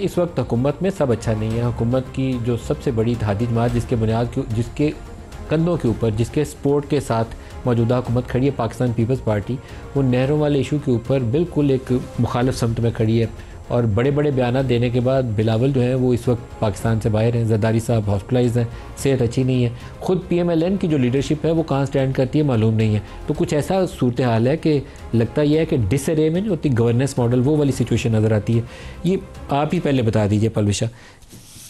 इस वक्त हुकूमत में सब अच्छा नहीं है। हुकूमत की जो सबसे बड़ी इत्तेहादी जमात जिसके कंधों के ऊपर, जिसके सपोर्ट के साथ मौजूदा हुकूमत खड़ी है, पाकिस्तान पीपल्स पार्टी, वो नहरों वाले इशू के ऊपर बिल्कुल एक मुखालिफ समत में खड़ी है। और बड़े बड़े बयान देने के बाद बिलावल जो है वो इस वक्त पाकिस्तान से बाहर हैं। जरदारी साहब हॉस्पिटलाइज हैं, सेहत अच्छी नहीं है। ख़ुद PMLN की जो लीडरशिप है वो कहाँ स्टैंड करती है मालूम नहीं है। तो कुछ ऐसा सूरत हाल है कि लगता यह है कि डिसअरे में जो होती गवर्नेंस मॉडल, वो वाली सिचुएशन नज़र आती है। ये आप ही पहले बता दीजिए पलविशा,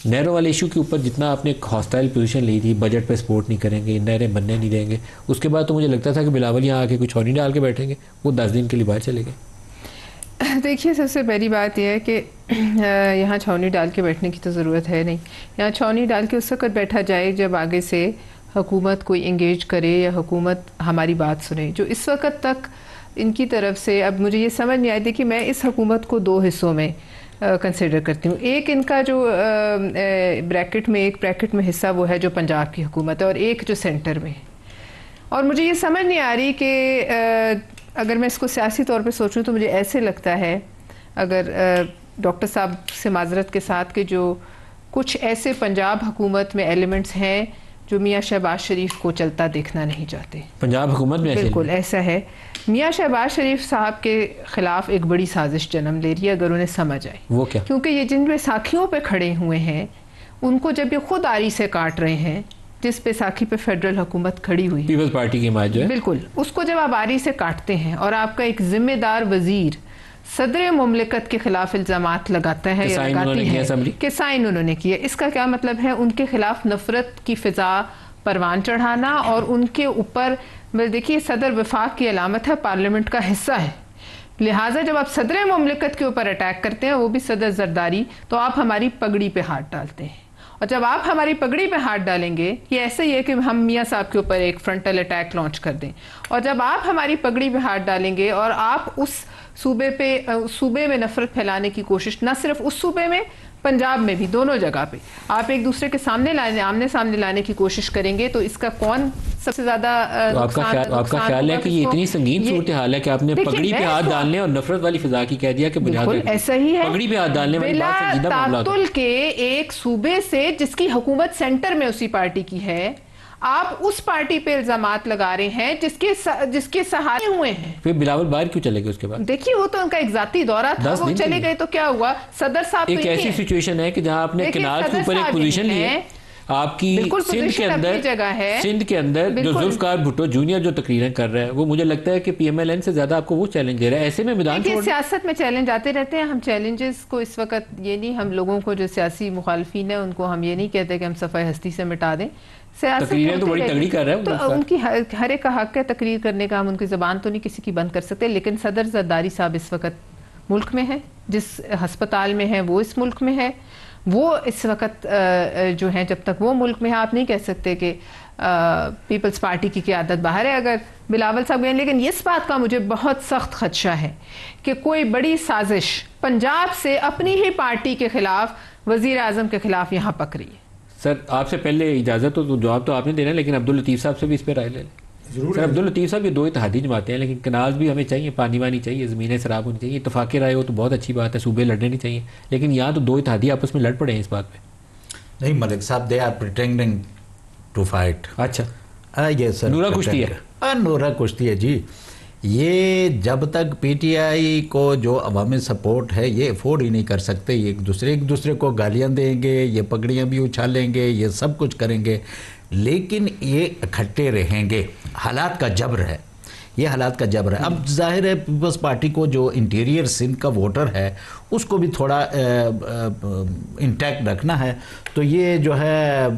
नहरों वाले इशू के ऊपर जितना आपने एक हॉस्टाइल पोजीशन ली थी, बजट पे सपोर्ट नहीं करेंगे, नहरें बनने नहीं देंगे, उसके बाद तो मुझे लगता था कि बिलावल यहाँ आके कुछ और नहीं डाल के बैठेंगे, वो 10 दिन के लिए बाहर चले गए। देखिए, सबसे पहली बात यह है कि यहाँ छावनी डाल के बैठने की तो ज़रूरत है नहीं। यहाँ छावनी डाल के उस वक्त बैठा जाए जब आगे से हुकूमत कोई इंगेज करे या हुकूमत हमारी बात सुने। जो इस वक्त तक इनकी तरफ से, अब मुझे ये समझ नहीं आई। देखिए, मैं इस हुकूमत को 2 हिस्सों में कंसिडर करती हूँ। एक इनका जो ब्रैकेट में हिस्सा वो है जो पंजाब की हुकूमत है, और एक जो सेंटर में। और मुझे ये समझ नहीं आ रही कि अगर मैं इसको सियासी तौर पे सोचूं तो मुझे ऐसे लगता है, अगर डॉक्टर साहब से माजरत के साथ, कि जो कुछ ऐसे पंजाब हुकूमत में एलिमेंट्स हैं जो मियाँ शहबाज शरीफ को चलता देखना नहीं चाहते। पंजाब हुकूमत में बिल्कुल ऐसा है। मियाँ शहबाज शरीफ साहब के ख़िलाफ़ एक बड़ी साजिश जन्म ले रही है, अगर उन्हें समझ आए। वो क्या? क्योंकि ये जिन बैसाखियों पे खड़े हुए हैं उनको जब ये खुद आरी से काट रहे हैं, जिस बैसाखी पे फेडरल हुकूमत खड़ी हुई, पीपल्स पार्टी की हिमायत जो है, बिल्कुल उसको जब आप आरी से काटते हैं और आपका एक जिम्मेदार वजीर सदर मुमलिकत के खिलाफ इल्ज़ामात लगाता है या लगाती है कि साइन उन्होंने किया, इसका क्या मतलब है? उनके खिलाफ नफरत की फिजा परवान चढ़ाना। और उनके ऊपर, देखिए, सदर वफाक की अलामत है, पार्लियामेंट का हिस्सा है। लिहाजा जब आप सदर मुमलिकत के ऊपर अटैक करते हैं, वो भी सदर जरदारी, तो आप हमारी पगड़ी पे हाथ डालते हैं। और जब आप हमारी पगड़ी पे हाथ डालेंगे, ये ऐसे ही है कि हम मियाँ साहब के ऊपर एक फ्रंटल अटैक लॉन्च कर दें। और जब आप हमारी पगड़ी पे हाथ डालेंगे और आप उस सूबे में नफरत फैलाने की कोशिश, ना सिर्फ उस सूबे में, पंजाब में भी, दोनों जगह पे आप एक दूसरे के आमने सामने लाने की कोशिश करेंगे, तो इसका कौन सबसे ज्यादा तो आपका ख्याल है कि ये इतनी संगीन सूरत हाल है कि आपने पगड़ी पे हाथ डालने और नफरत वाली फिजा की कह दिया कि बिल्कुल ऐसा ही है। पगड़ी पे हाथ डालने वाली बात संजीदा मामला तातुल के एक सूबे से जिसकी हुकूमत सेंटर में उसी पार्टी की है, आप उस पार्टी पे इल्जामात लगा रहे हैं जिसके सहारे हुए हैं। फिर बिलावल बाहर क्यों चले गए उसके बाद? देखिए, वो तो उनका एक जाती दौरा था, वो चले गए तो क्या हुआ? सदर साहब एक ऐसी सिचुएशन है कि जहां आपने किनार के ऊपर एक पोजीशन ली है, आपकी सिंध के अंदर जो जुल्फकार भुट्टो जूनियर जो तकरीरें कर रहे हैं, वो मुझे लगता है कि PMLN से ज्यादा आपको वो चैलेंज दे रहा है। ऐसे में मैदान सियासत में चैलेंज आते रहते हैं। हम चैलेंजेस को इस वक्त ये नहीं, हम लोगों को जो सियासी मुखालफिन है उनको हम ये नहीं कहते कि हम सफाई हस्ती से मिटा दें। तकरीरें तो बड़ी तगड़ी कर रहे हैं, तो उनकी हर एक का हक है तकरीर करने का। हम उनकी ज़बान तो नहीं किसी की बंद कर सकते, लेकिन सदर जरदारी साहब इस वक्त मुल्क में है, जिस हस्पताल में है वो इस मुल्क में है। वो इस वक्त जो है, जब तक वो मुल्क में है, आप नहीं कह सकते कि पीपल्स पार्टी की क़यादत बाहर है अगर बिलावल साहब गए। लेकिन इस बात का मुझे बहुत सख्त खदशा है कि कोई बड़ी साजिश पंजाब से अपनी ही पार्टी के खिलाफ, वज़ीर आज़म के खिलाफ यहाँ पक रही है। सर, आपसे पहले इजाज़त तो जवाब तो आपने देना है, लेकिन अब्दुल लतीफ़ साहब से भी इस पर राय ले लें। सर, अब्दुल लतीफ़ साहब, ये 2 इत्तेहादी जमातें हैं, लेकिन कनाल्स भी हमें चाहिए, पानी वानी चाहिए, ज़मीनें सराब होनी चाहिए। इत्तफाक़ राय हो तो बहुत अच्छी बात है, सूबे लड़ने नहीं चाहिए, लेकिन यहाँ तो 2 इत्तेहादी आपस में लड़ पड़े हैं इस बात पे। नहीं मलिक साहब, they are pretending to fight. अच्छा, ये सर नूरा कुश्ती है। नूरा कुश्ती है जी। ये जब तक PTI को जो अवामी सपोर्ट है ये अफोर्ड ही नहीं कर सकते। ये एक दूसरे को गालियां देंगे, ये पगड़ियां भी उछालेंगे, ये सब कुछ करेंगे, लेकिन ये इकट्ठे रहेंगे। हालात का जबर है, ये हालात का जबर है। अब जाहिर है पीपल्स पार्टी को जो इंटीरियर सिंध का वोटर है उसको भी थोड़ा इंटैक्ट रखना है। तो ये जो है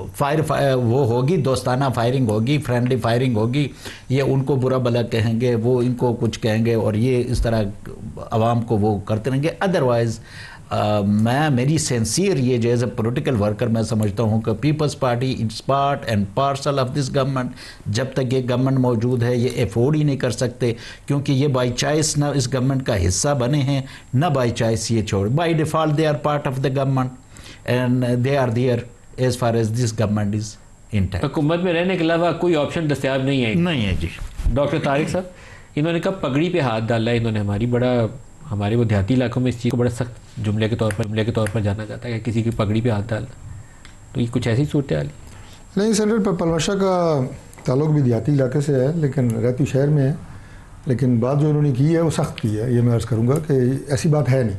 फायर वो होगी, दोस्ताना फायरिंग होगी, फ्रेंडली फायरिंग होगी। ये उनको बुरा भला कहेंगे, वो इनको कुछ कहेंगे, और ये इस तरह आवाम को वो करते रहेंगे। अदरवाइज़ मेरी सेंसियर ये जो एज ए पोलिटिकल वर्कर मैं समझता हूँ कि peoples party it's part and parcel of this government. जब तक ये गवर्नमेंट मौजूद है ये अफोर्ड ही नहीं कर सकते, क्योंकि ये बाई चॉइस ना इस गवर्नमेंट का हिस्सा बने हैं, ना बाई चॉइस ये छोड़। By default they are part of the government and they are there as far as this government is intact. हुकूमत में रहने के अलावा कोई ऑप्शन दस्तयाब नहीं है? नहीं है जी। डॉक्टर तारिक साहब, इन्होंने कहा पगड़ी पे हाथ डाला, इन्होंने हमारी बड़ा हमारे वो देहाती इलाकों में इस चीज़ को बड़ा सख्त जुमले के तौर पर जाना जाता है कि किसी की पगड़ी पे हाथ डालना, तो ये कुछ ऐसी सूरत हाल नहीं। सेनेटर पलवशा का ताल्लुक भी देहाती इलाके से है, लेकिन रहती शहर में है, लेकिन बात जो उन्होंने की है वो सख्त की है, ये मैं अर्ज़ करूँगा कि ऐसी बात है नहीं।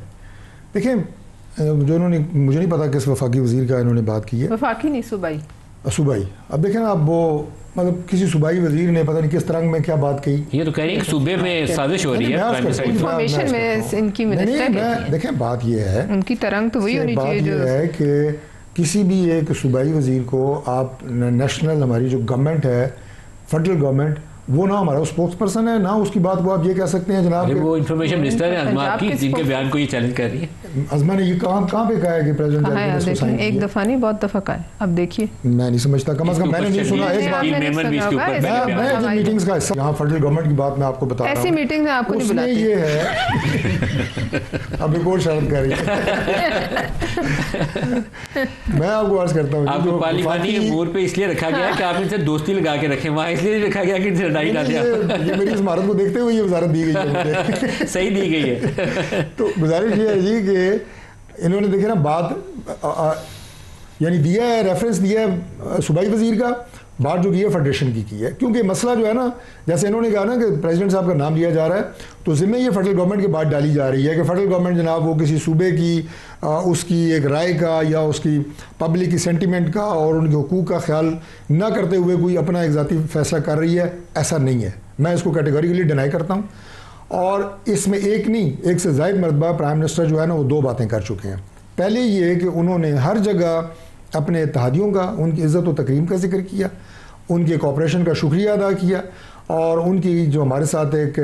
देखें, जो उन्होंने, मुझे नहीं पता किस वफाकी वज़ीर का इन्होंने बात की है, वफाकी नहीं, सूबाई। सूबाई। अब देखें ना, अब वो मतलब किसी सूबाई वजीर ने पता नहीं किस तरह में क्या बात कही, ये तो कह रही है सूबे में साजिश हो रही है, इंफॉर्मेशन में इनकी मिनिस्टर। देखें बात ये है, उनकी तरंग तो वही होनी चाहिए जो है कि किसी भी एक सूबाई वजीर को आप नेशनल, हमारी जो गवर्नमेंट है, फेडरल गवर्नमेंट, वो ना हमारा स्पोक्स पर्सन है, ना उसकी बात को आप ये कह सकते हैं जनाब वो इंफॉर्मेशन मिनिस्टर है अज़मा आपकी, जिनके बयान को ये चैलेंज कर रही है। अज़मा ने ये कहाँ पे कहा है कि प्रेसिडेंट एक दफा नहीं, बहुत दफा कहा है। अब देखिए, मैं नहीं समझता, कम से कम मैंने नहीं सुना एक बात। मैं मीटिंग्स का हिस्सा, यहाँ फेडरल गवर्नमेंट की बात मैं आपको बता रहा हूँ, ऐसी मीटिंग में आपको नहीं बुलाते। ये है अब एक और शर्त कर रही है मैं आपको अर्ज करता हूँ, आपको पार्लिमानी अमूर पे इसलिए रखा गया है कि आप इनसे दोस्ती लगा के रखें, वहाँ इसलिए रखा गया कि इनसे लड़ाई ना ले। ये मेरी इस महारत को देखते हुए ये वजारत दी गई है सही दी गई है। तो गुजारिश ये है जी कि इन्होंने देखे ना बात यानी दिया है, रेफरेंस दिया है सूबाई वजीर का, बात जो की है फेडरेशन की है, क्योंकि मसला जो है ना, जैसे इन्होंने कहा ना कि प्रेसिडेंट साहब का नाम लिया जा रहा है, तो जिम्मे ये फेडरल गवर्नमेंट की बात डाली जा रही है कि फेडरल गवर्नमेंट जनाब वो किसी सूबे की उसकी एक राय का या उसकी पब्लिक की सेंटिमेंट का और उनके हुकूक का ख्याल ना करते हुए कोई अपना एक ज़ाती फैसला कर रही है, ऐसा नहीं है। मैं इसको कैटेगोरिकली डिनाई करता हूँ, और इसमें एक नहीं, एक से ज़ायद मरतबा प्राइम मिनिस्टर जो है ना वो दो बातें कर चुके हैं। पहले ये कि उन्होंने हर जगह अपने इत्तेहादियों का, उनकी इज़्ज़त व तकरीम का जिक्र किया, उनके कॉपरेशन का शुक्रिया अदा किया, और उनकी जो हमारे साथ एक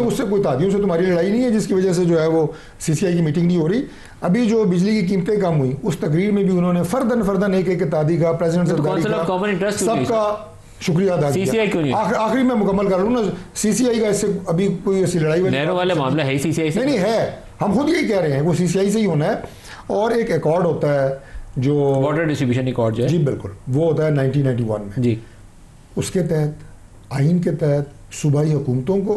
उससे कोई तादियों से तुम्हारी लड़ाई नहीं है जिसकी वजह से जो है वो CCI की मीटिंग नहीं हो रही। अभी जो बिजली की कीमतें कम हुई, उस तकरीर में भी उन्होंने फर्दन एक तादी का, प्रेसिडेंट सबका शुक्रिया अदा किया। आखिरी में मुकम्मल कर लूँ ना, CCI का इससे अभी कोई ऐसी लड़ाई वाला मामला है CCI से नहीं है, हम खुद यही कह रहे हैं, वो CCI से ही होना है। और एक अकॉर्ड होता है जो वाटर डिस्ट्रीब्यूशन अकॉर्ड जो है, जी बिल्कुल, वो होता है 1991 में जी, उसके तहत आइन के तहत सूबाई हुकूमतों को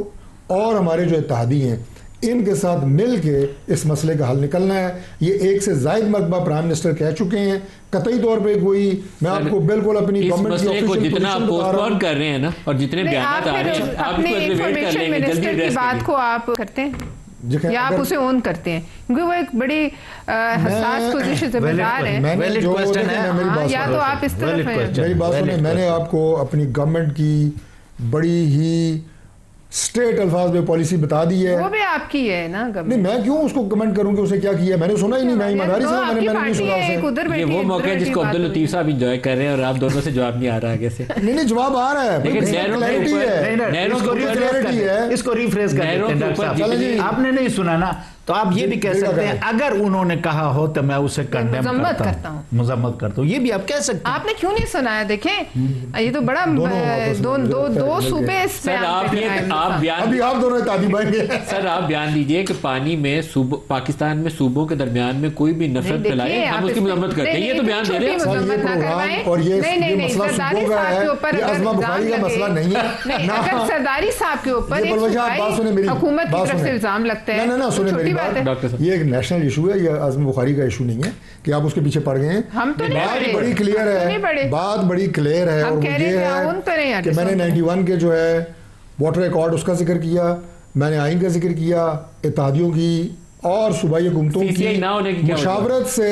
और हमारे जो इत्तेहादी हैं इनके साथ मिल के इस मसले का हल निकलना है। ये एक से ज़ायद मरतबा प्राइम मिनिस्टर कह चुके हैं, कतई तौर पे कोई, मैं आपको बिल्कुल अपनी गवर्नमेंट की को जितना आप पोस्टपोन कर रहे हैं ना, और जितने बयान आ रहे हैं, आप इंफॉर्मेशन मिनिस्टर की बात को आप करते हैं या आप उसे ऑन करते हैं, क्योंकि वो एक बड़ी हसास पोजीशन जिम्मेदार है। या तो आप इस तरफ मेरी बात सुने, मैंने आपको अपनी गवर्नमेंट की बड़ी ही स्टेट अल्फाज में पॉलिसी बता दी है, वो भी आपकी है ना गवर्नमेंट। नहीं, मैं क्यों उसको कमेंट करूं कि उसने क्या किया, मैंने सुना ही नहीं, मैं ईमानदारी से मैंने नहीं सुना उसे। ये वो मौका है जिसको अब्दुल लतीफ साहब एंजॉय कर रहे हैं और आप दोनों से जवाब नहीं आ रहा आगे से। नहीं जवाब आ रहा है, लेकिन इसको रिफ्रेश कर, आपने नहीं सुना ना, तो आप ये भी कह सकते हैं अगर उन्होंने कहा हो तो मैं उसे कंडेम करता हूँ, मजम्मत करता हूँ, ये भी आप कह सकते हैं। आपने क्यों नहीं सुनाया? देखें, ये तो बड़ा दो सूबे सर, आप दोनों सर आप बयान दीजिए कि पानी में पाकिस्तान में सूबों के दरमियान में कोई भी नफरत फैलाए, हम उसकी मजम्मत करते हैं। ये तो बयान दे रहे हैं, और ये मसला सूबों का है, ये अज़मा बुखारी का मसला नहीं है। अगर सरदारी साहब के ऊपर हुकूमत की तरफ से इल्जाम लगता है, ना सुने मेरी बात, ये एक नेशनल इशू है, ये अज़मा बुखारी का इशू नहीं है कि आप उसके पीछे पड़ गए हैं। बात बड़ी क्लियर है, बात बड़ी क्लियर है, और वो ये है कि मैंने 91 के जो है वाटर अकॉर्ड उसका जिक्र किया, मैंने आइन का जिक्र किया, इत्तेहादियों की और सूबाई हुकूमतों की मुशावरत से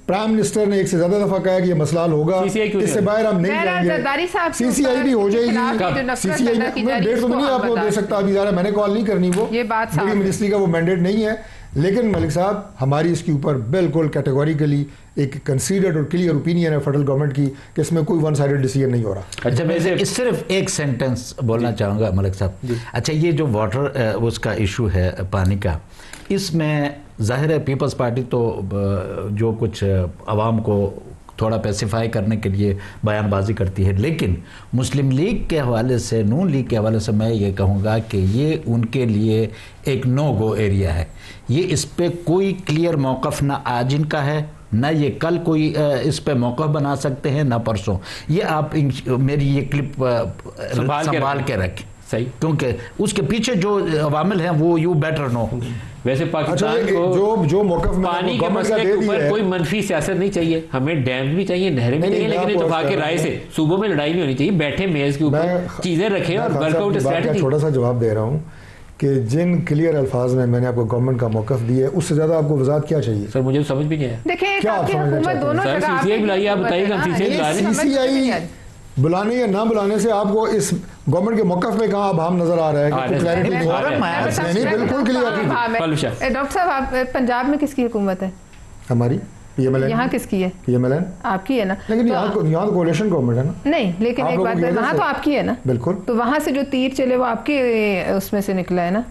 प्राइम मिनिस्टर ने एक से ज्यादा दफा कहा कि ये मसला हल होगा, इससे बाहर हम नहीं जाएंगे। CCI भी हो जाएगी, CCI में डेट तो नहीं आपको दे सकता अभी, ज़रा मैंने कॉल नहीं करनी, वो मेरी मिनिस्ट्री का वो मैंडेट नहीं है। लेकिन मलिक साहब, हमारी इसके ऊपर बिल्कुल कैटेगोरिकली एक कंसीडर्ड और क्लियर ओपिनियन है फेडरल गवर्नमेंट की कि इसमें कोई वन साइडेड डिसीजन नहीं हो रहा। अच्छा, मैं सिर्फ एक सेंटेंस बोलना चाहूँगा मलिक साहब। अच्छा, ये जो वाटर उसका इशू है पानी का, इसमें जाहिर है पीपल्स पार्टी तो जो कुछ आवाम को थोड़ा पैसिफाई करने के लिए बयानबाजी करती है, लेकिन मुस्लिम लीग के हवाले से, नून लीग के हवाले से मैं ये कहूँगा कि ये उनके लिए एक नो गो एरिया है। ये इस पर कोई क्लियर मौक़िफ़ ना आज इनका है ना ये कल कोई इस पे मौका बना सकते हैं ना परसों। ये आप मेरी ये क्लिप संभाल के रखें सही, क्योंकि उसके पीछे जो अवामिल हैं वो यू बेटर नो। वैसे पाकिस्तान को जो मौक़िफ़ पानी के मसले के ऊपर कोई मनफी सियासत नहीं चाहिए, हमें डैम भी चाहिए, नहरें भी चाहिए, लेकिन इत्तेफाक की राय से सूबों में लड़ाई नहीं होनी चाहिए। बैठे मेज के ऊपर चीजें रखें और वर्कआउट स्ट्रेटजी। छोटा सा जवाब दे रहा हूँ कि जिन क्लियर अल्फाज में मैंने आपको गवर्नमेंट का मौक़िफ़ दिया है, उससे ज़्यादा आपको वज़ाहत क्या चाहिए? सर मुझे समझ भी नहीं आया। देखिए क्या आप समझना चाहते हैं? बुलाइए, आप बताइएगा। CCI बुलाने या ना बुलाने से आपको इस गवर्नमेंट के मौक़िफ़ में कहाँ अब हम नजर आ रहा है कि क्लैरिटी नहीं, बिल्कुल क्लियर। डॉक्टर साहब, आप पंजाब में किसकी हुकूमत है? हमारी PMLN। यहाँ किसकी है? PMLN आपकी है ना। लेकिन यहाँ तो कोalition गवर्नमेंट है ना। नहीं, लेकिन एक बात, वहाँ तो आपकी है ना। बिल्कुल। तो वहाँ से जो तीर चले वो आपके उसमें से निकला है ना।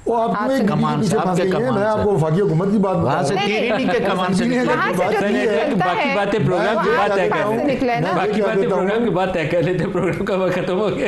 वो आपके कमान से मैं आपको वफाकी हुकूमत की बात वहाँ से के कमान से बाकी बातें प्रोग्राम की बात तय कर लेते हैं, प्रोग्राम की बात तय कर लेते हैं, प्रोग्राम का वक्त खत्म हो गया।